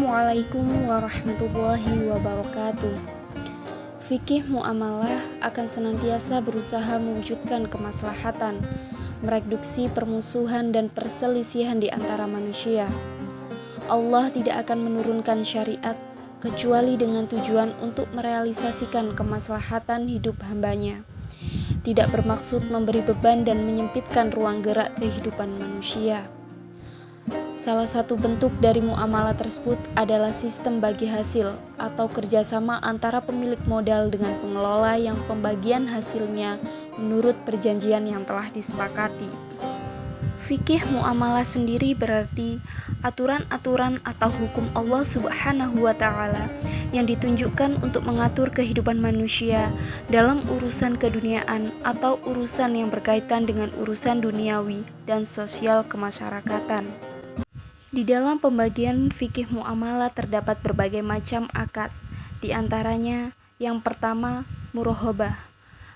Assalamualaikum warahmatullahi wabarakatuh. Fikih muamalah akan senantiasa berusaha mewujudkan kemaslahatan, mereduksi permusuhan dan perselisihan di antara manusia. Allah tidak akan menurunkan syariat kecuali dengan tujuan untuk merealisasikan kemaslahatan hidup hambanya. Tidak bermaksud memberi beban dan menyempitkan ruang gerak kehidupan manusia. Salah satu bentuk dari muamalah tersebut adalah sistem bagi hasil atau kerjasama antara pemilik modal dengan pengelola yang pembagian hasilnya menurut perjanjian yang telah disepakati. Fikih muamalah sendiri berarti aturan-aturan atau hukum Allah Subhanahu wa Ta'ala yang ditunjukkan untuk mengatur kehidupan manusia dalam urusan keduniaan atau urusan yang berkaitan dengan urusan duniawi dan sosial kemasyarakatan. Di dalam pembagian fikih muamalah terdapat berbagai macam akad. Di antaranya, yang pertama, murahobah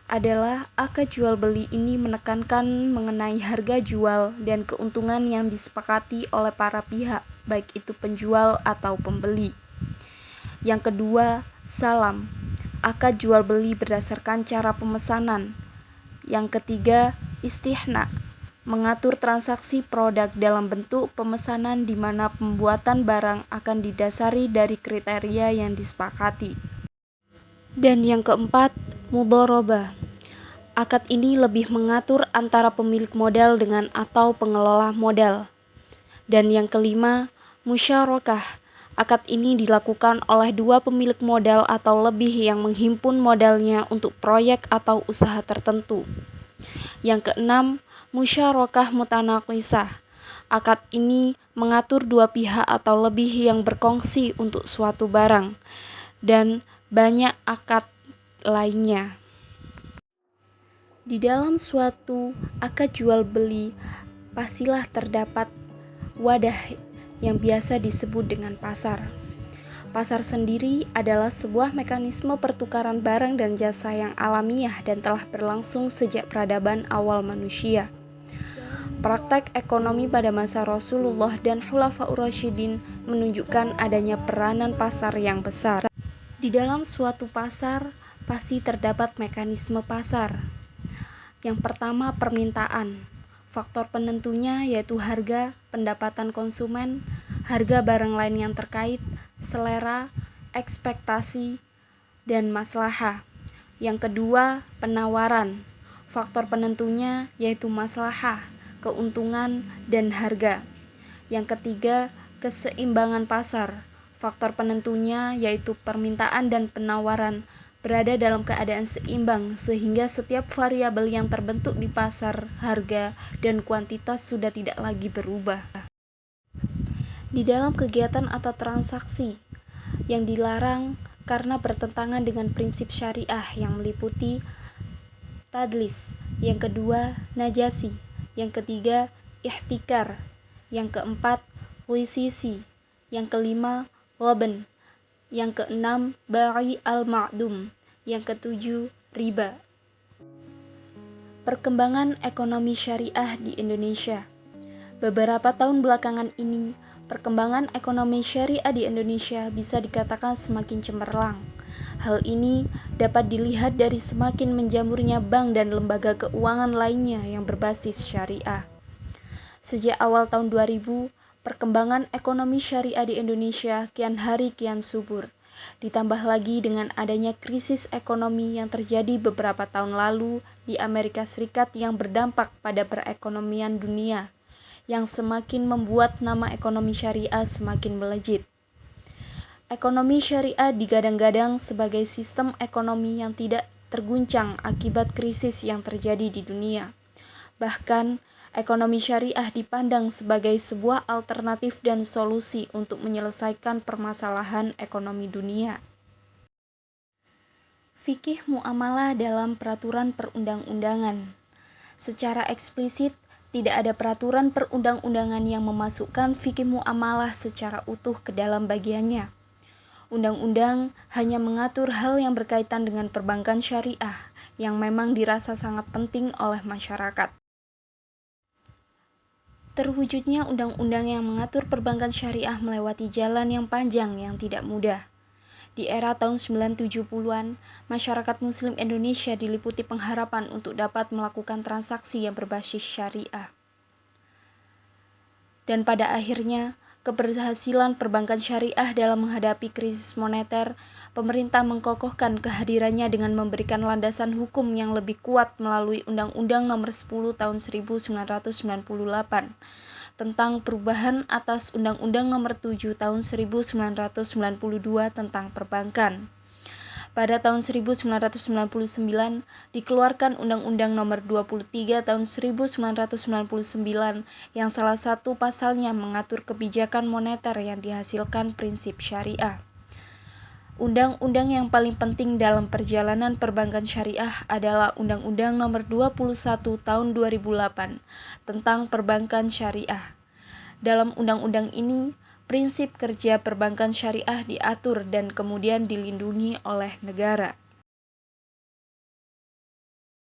adalah akad jual beli ini menekankan mengenai harga jual dan keuntungan yang disepakati oleh para pihak, baik itu penjual atau pembeli. Yang kedua, salam, akad jual beli berdasarkan cara pemesanan. Yang ketiga, istihna, mengatur transaksi produk dalam bentuk pemesanan di mana pembuatan barang akan didasari dari kriteria yang disepakati. Dan yang keempat, mudharabah. Akad ini lebih mengatur antara pemilik modal dengan atau pengelola modal. Dan yang kelima, musyarakah. Akad ini dilakukan oleh dua pemilik modal atau lebih yang menghimpun modalnya untuk proyek atau usaha tertentu. Yang keenam, musyarakah mutanaqisah. Akad ini mengatur dua pihak atau lebih yang berkongsi untuk suatu barang dan banyak akad lainnya. Di dalam suatu akad jual beli pastilah terdapat wadah yang biasa disebut dengan pasar. Pasar sendiri adalah sebuah mekanisme pertukaran barang dan jasa yang alamiah dan telah berlangsung sejak peradaban awal manusia. Praktek ekonomi pada masa Rasulullah dan Khulafaur Rasyidin menunjukkan adanya peranan pasar yang besar. Di dalam suatu pasar pasti terdapat mekanisme pasar. Yang pertama, permintaan. Faktor penentunya yaitu harga, pendapatan konsumen, harga barang lain yang terkait, selera, ekspektasi, dan maslahah. Yang kedua, penawaran. Faktor penentunya yaitu maslahah, keuntungan, dan harga. Yang ketiga, keseimbangan pasar. Faktor penentunya yaitu permintaan dan penawaran berada dalam keadaan seimbang sehingga setiap variabel yang terbentuk di pasar, harga, dan kuantitas sudah tidak lagi berubah. Di dalam kegiatan atau transaksi yang dilarang karena bertentangan dengan prinsip syariah yang meliputi tadlis, yang kedua najasi, yang ketiga ihtikar, yang keempat wisisi, yang kelima ghaban, yang keenam bai al-ma'dum, yang ketujuh riba. Perkembangan ekonomi syariah di Indonesia. Beberapa tahun belakangan ini, perkembangan ekonomi syariah di Indonesia bisa dikatakan semakin cemerlang. Hal ini dapat dilihat dari semakin menjamurnya bank dan lembaga keuangan lainnya yang berbasis syariah. Sejak awal tahun 2000, perkembangan ekonomi syariah di Indonesia kian hari kian subur. Ditambah lagi dengan adanya krisis ekonomi yang terjadi beberapa tahun lalu di Amerika Serikat yang berdampak pada perekonomian dunia, yang semakin membuat nama ekonomi syariah semakin melejit. Ekonomi syariah digadang-gadang sebagai sistem ekonomi yang tidak terguncang akibat krisis yang terjadi di dunia. Bahkan, ekonomi syariah dipandang sebagai sebuah alternatif dan solusi untuk menyelesaikan permasalahan ekonomi dunia. Fikih muamalah dalam peraturan perundang-undangan. Secara eksplisit, tidak ada peraturan perundang-undangan yang memasukkan fikih muamalah secara utuh ke dalam bagiannya. Undang-undang hanya mengatur hal yang berkaitan dengan perbankan syariah yang memang dirasa sangat penting oleh masyarakat. Terwujudnya undang-undang yang mengatur perbankan syariah melewati jalan yang panjang yang tidak mudah. Di era tahun 970-an, masyarakat Muslim Indonesia diliputi pengharapan untuk dapat melakukan transaksi yang berbasis syariah. Dan pada akhirnya, keberhasilan perbankan syariah dalam menghadapi krisis moneter, pemerintah mengkokohkan kehadirannya dengan memberikan landasan hukum yang lebih kuat melalui Undang-Undang Nomor 10 Tahun 1998 tentang perubahan atas Undang-Undang Nomor 7 Tahun 1992 tentang perbankan. Pada tahun 1999 dikeluarkan Undang-Undang Nomor 23 Tahun 1999 yang salah satu pasalnya mengatur kebijakan moneter yang dihasilkan prinsip syariah. Undang-undang yang paling penting dalam perjalanan perbankan syariah adalah Undang-Undang Nomor 21 Tahun 2008 tentang perbankan syariah. Dalam undang-undang ini, prinsip kerja perbankan syariah diatur dan kemudian dilindungi oleh negara.